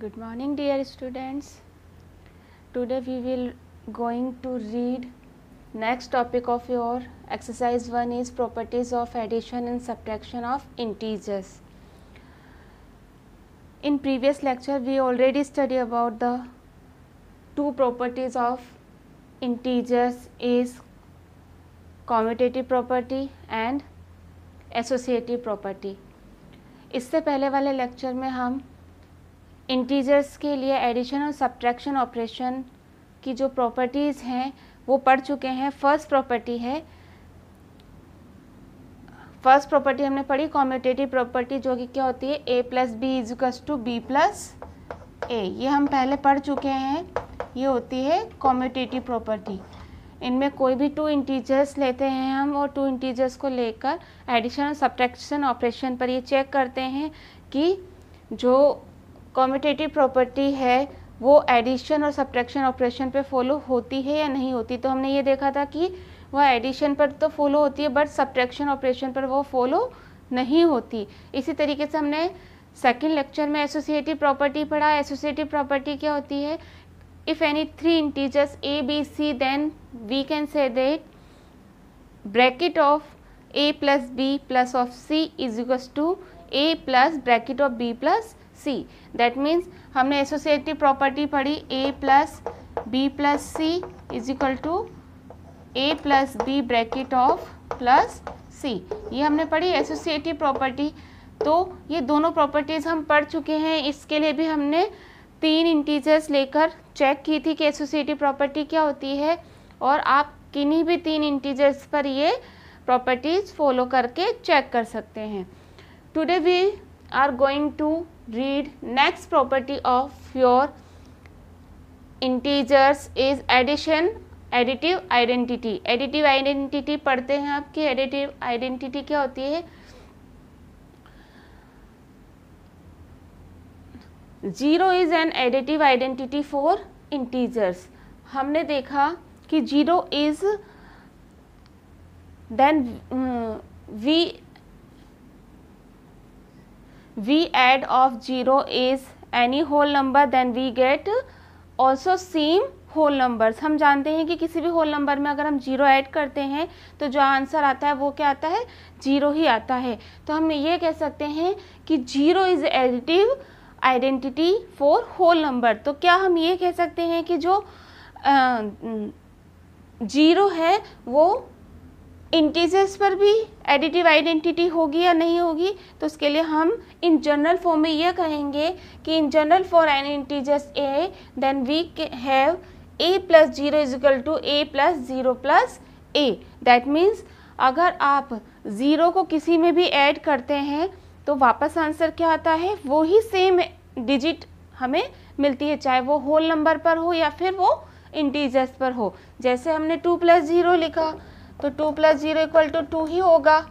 Good morning dear students. Today we will going to read next topic of your exercise 1 is properties of addition and subtraction of integers. In previous lecture we already studied about the two properties of integers is commutative property and associative property. इससे पहले वाले lecture में हम integers के लिए addition और subtraction operation की जो प्रॉपर्टीज़ हैं वो पढ़ चुके हैं. फर्स्ट प्रॉपर्टी हमने पढ़ी कॉम्यूटेटिव प्रॉपर्टी, जो कि क्या होती है a plus b is equals to b plus a. ये हम पहले पढ़ चुके हैं. ये होती है कॉम्यूटेटिव प्रॉपर्टी. इनमें कोई भी टू इंटीजर्स लेते हैं हम और टू इंटीजर्स को लेकर एडिशन और सब्ट्रैक्शन ऑपरेशन पर ये चेक करते हैं कि जो कॉम्यूटेटिव प्रॉपर्टी है वो एडिशन और सब्ट्रैक्शन ऑपरेशन पे फॉलो होती है या नहीं होती. तो हमने ये देखा था कि वह एडिशन पर तो फॉलो होती है बट सब्ट्रैक्शन ऑपरेशन पर वो फॉलो नहीं होती. इसी तरीके से हमने सेकंड लेक्चर में एसोसिएटिव प्रॉपर्टी पढ़ा. एसोसिएटिव प्रॉपर्टी क्या होती है, if any three integers a b c then we can say that bracket of a plus b plus of c is equals to a plus bracket of b plus c. that means हमने associative property पढ़ी a plus b plus c is equal to a plus b bracket of plus c. ये हमने पढ़ी associative property. तो ये दोनों properties हम पढ़ चुके हैं. इसके लिए भी हमने तीन इंटीजर्स लेकर चेक की थी कि एसोसिएटिव प्रॉपर्टी क्या होती है और आप किन्हीं भी तीन इंटीजर्स पर ये प्रॉपर्टीज़ फॉलो करके चेक कर सकते हैं. Today we are going to read next property of your integers is addition additive identity. Additive identity पढ़ते हैं. आपकी एडिटिव आइडेंटिटी क्या होती है, zero is an additive identity for integers. हमने देखा कि zero is then we add of zero is any whole number then we get also same whole numbers. हम जानते हैं कि किसी भी होल नंबर में अगर हम जीरो ऐड करते हैं तो जो आंसर आता है वो क्या आता है, जीरो ही आता है. तो हम ये कह सकते हैं कि zero is additive identity for whole number. तो क्या हम ये कह सकते हैं कि जो जीरो है वो इंटीजर्स पर भी एडिटिव आइडेंटिटी होगी या नहीं होगी. तो उसके लिए हम इन जनरल फॉर्म में ये कहेंगे कि in general for an integers a then we have a plus zero is equal to a plus zero plus a. That means अगर आप ज़ीरो को किसी में भी ऐड करते हैं तो वापस आंसर क्या आता है, वो ही सेम डिजिट हमें मिलती है, चाहे वो होल नंबर पर हो या फिर वो इंटीजर्स पर हो. जैसे हमने 2 प्लस ज़ीरो लिखा तो 2 प्लस ज़ीरो इक्वल टू 2 ही होगा.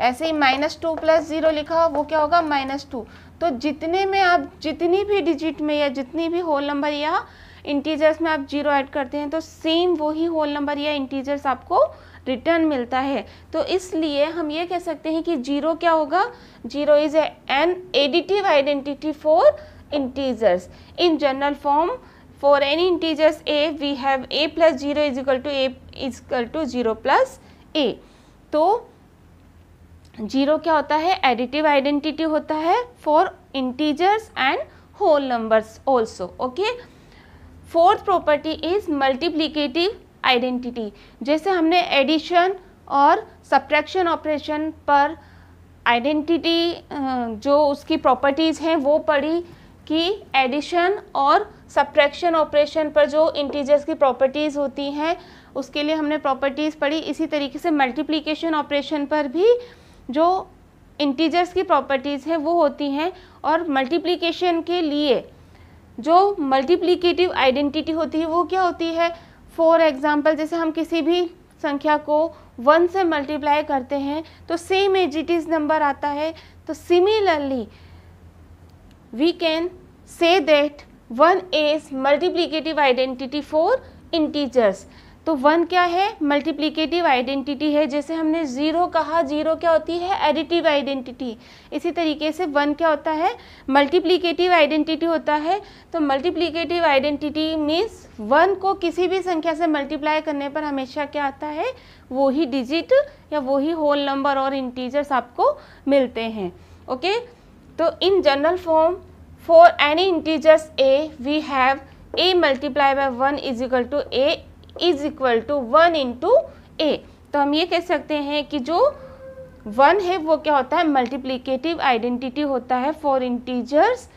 ऐसे ही -2 प्लस ज़ीरो लिखा वो क्या होगा, -2. तो जितने में आप जितनी भी डिजिट में या जितनी भी होल नंबर या इंटीजर्स में आप जीरो ऐड करते हैं तो सेम वही होल नंबर या इंटीजर्स आपको रिटर्न मिलता है. तो इसलिए हम ये कह सकते हैं कि जीरो क्या होगा, zero is an additive identity for integers. In general form for any integers a we have a plus zero is equal to a is equal to zero plus a. तो जीरो क्या होता है, additive identity होता है for integers and whole numbers also. Okay. Fourth property is multiplicative identity. जैसे हमने addition और subtraction operation पर आइडेंटिटी जो उसकी प्रॉपर्टीज़ हैं वो पढ़ी कि एडिशन और सब्ट्रैक्शन ऑपरेशन पर जो इंटीजर्स की प्रॉपर्टीज़ होती हैं उसके लिए हमने प्रॉपर्टीज़ पढ़ी. इसी तरीके से मल्टीप्लिकेशन ऑपरेशन पर भी जो इंटीजर्स की प्रॉपर्टीज़ हैं वो होती हैं. और मल्टीप्लिकेशन के लिए जो मल्टीप्लिकेटिव आइडेंटिटी होती है वो क्या होती है, फॉर एग्जाम्पल जैसे हम किसी भी संख्या को 1 से मल्टीप्लाई करते हैं तो same as it is number आता है. तो similarly we can say that 1 is multiplicative identity for integers. तो 1 क्या है, मल्टीप्लिकेटिव आइडेंटिटी है। जैसे हमने 0 कहा, 0 क्या होती है, एडिटिव आइडेंटिटी। इसी तरीके से 1 क्या होता है, मल्टीप्लिकेटिव आइडेंटिटी होता है। तो मल्टीप्लिकेटिव आइडेंटिटी मीन्स 1 को किसी भी संख्या से मल्टीप्लाई करने पर हमेशा क्या आता है, वो ही डिजिट या वो ही होल नंबर और इंटीजर्स आपको मिलते हैं। ओके, तो in general form for any integers a we have a multiply by 1 is equal to a is equal to 1 into a. तो हम ये कह सकते हैं कि जो 1 है वो क्या होता है, मल्टीप्लिकेटिव आइडेंटिटी होता है फॉर इंटीजर्स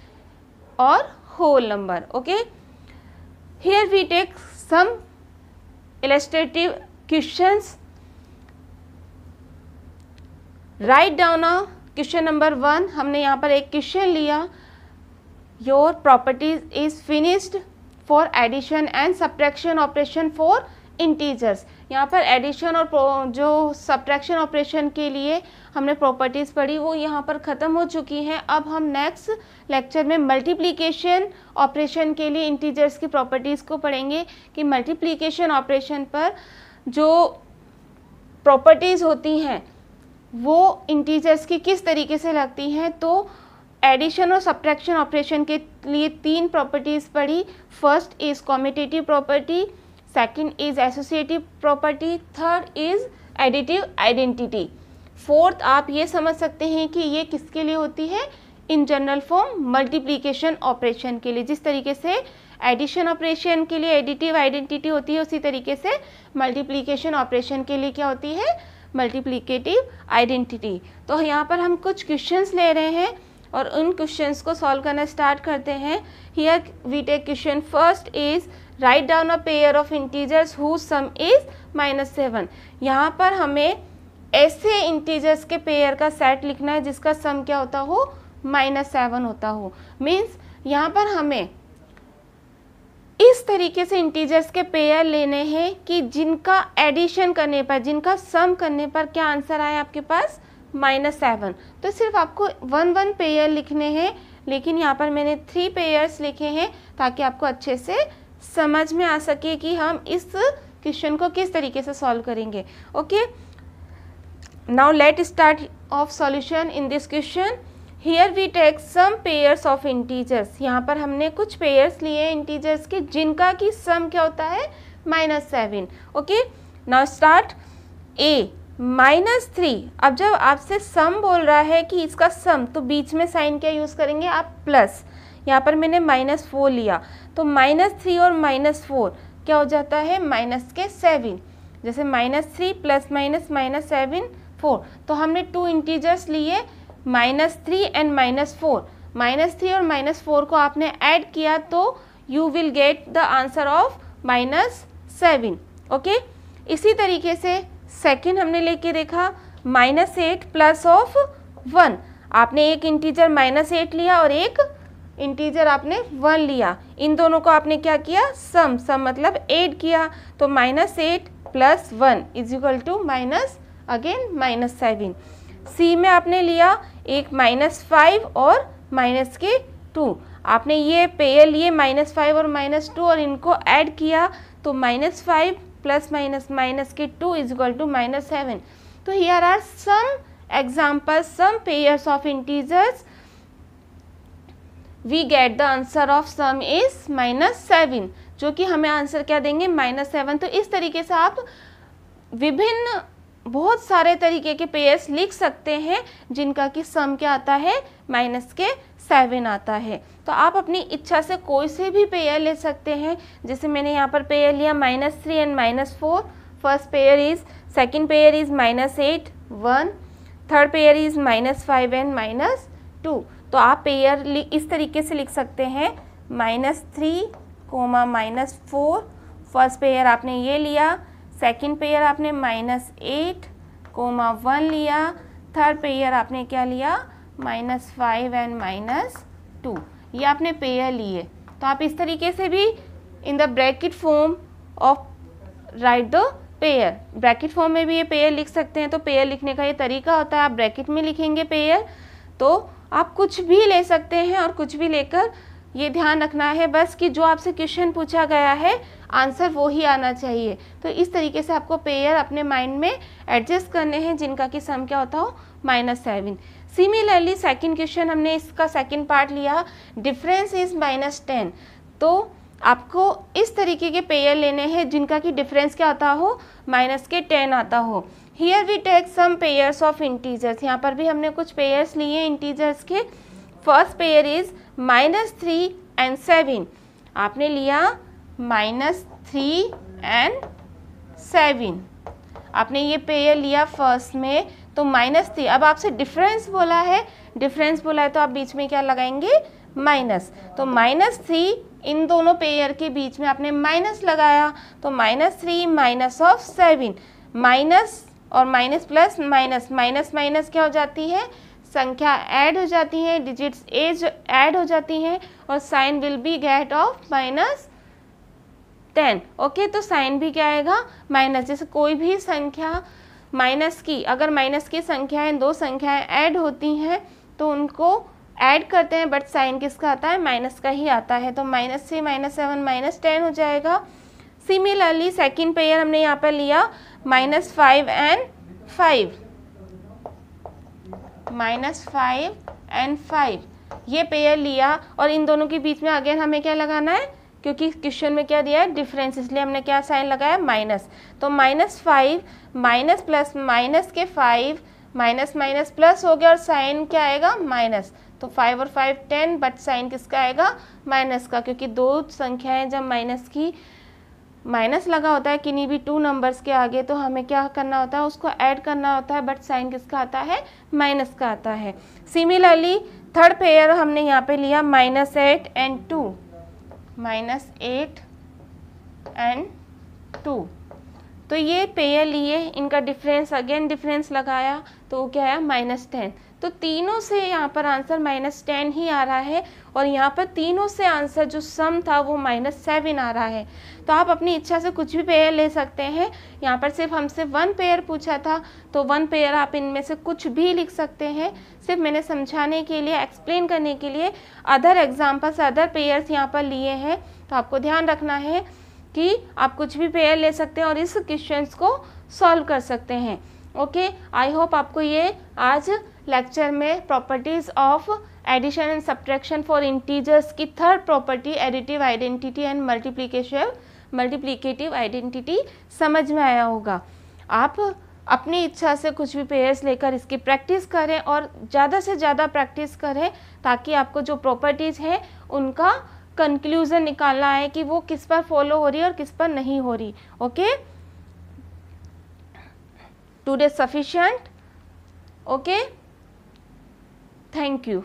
और whole number. Okay, here we take some illustrative questions. Write down a question number 1। हमने यहाँ पर एक क्वेश्चन लिया, your properties is finished for addition and subtraction operation for integers. यहाँ पर एडिशन और जो सब्ट्रैक्शन ऑपरेशन के लिए हमने प्रॉपर्टीज़ पढ़ी वो यहाँ पर ख़त्म हो चुकी हैं। अब हम नेक्स्ट लेक्चर में मल्टीप्लिकेशन ऑपरेशन के लिए इंटीजर्स की प्रॉपर्टीज़ को पढ़ेंगे कि मल्टीप्लिकेशन ऑपरेशन पर जो प्रॉपर्टीज़ होती हैं वो इंटीजर्स की किस तरीके से लगती हैं। तो एडिशन और सब्ट्रैक्शन ऑपरेशन के लिए 3 प्रॉपर्टीज़ पढ़ी। First is commutative property, second is associative property, third is additive identity. Fourth आप ये समझ सकते हैं कि ये किसके लिए होती है, इन जनरल फॉर्म मल्टीप्लिकेशन ऑपरेशन के लिए। जिस तरीके से एडिशन ऑपरेशन के लिए एडिटिव आइडेंटिटी होती है उसी तरीके से मल्टीप्लिकेशन ऑपरेशन के लिए क्या होती है, मल्टीप्लिकेटिव आइडेंटिटी। तो यहाँ पर हम कुछ क्वेश्चंस ले रहे हैं और उन क्वेश्चंस को सॉल्व करना स्टार्ट करते हैं। Here we take question first is write down a pair of integers whose sum is -7। यहाँ पर हमें ऐसे इंटीजर्स के पेयर का सेट लिखना है जिसका सम क्या होता हो, -7 होता हो। मीन्स यहाँ पर हमें इस तरीके से इंटीजर्स के पेयर लेने हैं कि जिनका एडिशन करने पर, जिनका सम करने पर क्या आंसर आए आपके पास, -7। तो सिर्फ आपको 1 पेयर लिखने हैं, लेकिन यहाँ पर मैंने 3 पेयर्स लिखे हैं ताकि आपको अच्छे से समझ में आ सके कि हम इस क्वेश्चन को किस तरीके से सॉल्व करेंगे। Okay, now let start of solution in this question. Here we take some pairs of integers. यहाँ पर हमने कुछ पेयर्स लिए हैं इंटीजर्स के जिनका की सम क्या होता है, -7। Okay, now start a -3। अब जब आपसे सम बोल रहा है कि इसका सम, तो बीच में साइन क्या यूज़ करेंगे आप, प्लस। यहाँ पर मैंने -4 लिया तो -3 और -4 क्या हो जाता है, -7। जैसे -3 प्लस -7 4। तो हमने 2 इंटीजर्स लिए, -3 एंड -4। -3 और -4 को आपने ऐड किया तो you will get the answer of -7। Okay, इसी तरीके से सेकंड हमने लेके देखा -8 प्लस ऑफ 1। आपने एक इंटीजर -8 लिया और एक इंटीजर आपने 1 लिया, इन दोनों को आपने क्या किया, सम मतलब ऐड किया। तो -8 प्लस 1 इज इक्वल टू -7। सी में आपने लिया एक -5 और -2। आपने ये पेयर लिए -5 और -2 और इनको ऐड किया तो -5 प्लस -2 इज इक्वल टू -7। तो here are some examples, some pairs of integers. We get the answer of sum is -7, जो कि हमें आंसर क्या देंगे, -7। तो इस तरीके से आप विभिन्न बहुत सारे तरीके के पेयर्स लिख सकते हैं जिनका कि सम क्या आता है, -7 आता है। तो आप अपनी इच्छा से कोई से भी पेयर ले सकते हैं। जैसे मैंने यहाँ पर पेयर लिया -3 and -4। First pair is, second pair is -8 1, third pair is -5 and -2। तो आप पेयर इस तरीके से लिख सकते हैं, -3, -4। फर्स्ट पेयर आपने ये लिया, सेकंड पेयर आपने -8, 1 लिया, थर्ड पेयर आपने क्या लिया, -5 एंड -2। ये आपने पेयर लिए। तो आप इस तरीके से भी in the bracket form of right the pair, bracket form में भी ये पेयर लिख सकते हैं। तो पेयर लिखने का ये तरीका होता है, आप ब्रैकेट में लिखेंगे पेयर। तो आप कुछ भी ले सकते हैं और कुछ भी लेकर ये ध्यान रखना है बस कि जो आपसे क्वेश्चन पूछा गया है आंसर वो ही आना चाहिए। तो इस तरीके से आपको पेयर अपने माइंड में एडजस्ट करने हैं जिनका कि सम क्या होता हो -7। सिमिलरली सेकंड क्वेश्चन हमने इसका सेकंड पार्ट लिया, डिफरेंस इज -10। तो आपको इस तरीके के पेयर लेने हैं जिनका कि डिफरेंस क्या आता हो -10 आता हो। Here we take some pairs of integers, यहाँ पर भी हमने कुछ पेयर्स लिए इंटीजर्स के। First pair is -3 and 7। आपने लिया -3 and 7, आपने ये पेयर लिया फर्स्ट में, तो -3। अब आपसे डिफरेंस बोला है, डिफरेंस बोला है तो आप बीच में क्या लगाएंगे माइनस। तो -3 इन दोनों पेयर के बीच में आपने माइनस लगाया, तो -3 माइनस ऑफ 7, माइनस और minus plus minus, minus minus क्या हो जाती है, संख्या ऐड हो जाती है, डिजिट्स एज ऐड हो जाती हैं और sign will be get of -10। Okay, तो साइन भी क्या आएगा माइनस। जैसे कोई भी संख्या माइनस की, अगर माइनस की संख्याएं दो संख्याएं ऐड होती हैं तो उनको ऐड करते हैं, बट साइन किसका आता है माइनस का ही आता है। तो -3 -7 -10 हो जाएगा। सिमिलरली सेकेंड पेयर हमने यहाँ पर लिया -5 and 5, -5 and 5 ये पेयर लिया और इन दोनों के बीच में अगेन हमें क्या लगाना है, क्योंकि क्वेश्चन में क्या दिया है डिफरेंस, इसलिए हमने क्या साइन लगाया माइनस। तो -5 माइनस प्लस माइनस के 5, माइनस माइनस प्लस हो गया और साइन क्या आएगा माइनस। तो 5 और 5 10, बट साइन किसका आएगा माइनस का, क्योंकि दो संख्याएं जब माइनस की माइनस लगा होता है किन्हीं भी 2 नंबर्स के आगे, तो हमें क्या करना होता है उसको ऐड करना होता है, बट साइन किसका आता है माइनस का आता है। सिमिलरली थर्ड पेयर हमने यहाँ पे लिया -8 and 2, -8 and 2। तो ये पेयर लिए, इनका डिफरेंस अगेन डिफरेंस लगाया तो वो क्या है -10। तो तीनों से यहाँ पर आंसर -10 ही आ रहा है और यहाँ पर तीनों से आंसर जो सम था वो -7 आ रहा है। तो आप अपनी इच्छा से कुछ भी पेयर ले सकते हैं। यहाँ पर सिर्फ हमसे 1 पेयर पूछा था, तो 1 पेयर आप इनमें से कुछ भी लिख सकते हैं। सिर्फ मैंने समझाने के लिए, एक्सप्लेन करने के लिए अदर एग्जाम्पल्स, अदर पेयर्स यहाँ पर लिए हैं। तो आपको ध्यान रखना है कि आप कुछ भी पेयर ले सकते हैं और इस क्वेश्चंस को सॉल्व कर सकते हैं। ओके, आई होप आपको ये आज लेक्चर में properties of addition and subtraction for integers की third property additive identity and multiplicative identity समझ में आया होगा। आप अपनी इच्छा से कुछ भी पेयर्स लेकर इसकी प्रैक्टिस करें और ज़्यादा से ज़्यादा प्रैक्टिस करें ताकि आपको जो प्रॉपर्टीज़ है उनका कंक्लूजन निकालना है कि वो किस पर फॉलो हो रही है और किस पर नहीं हो रही। Okay, today sufficient. Okay, thank you.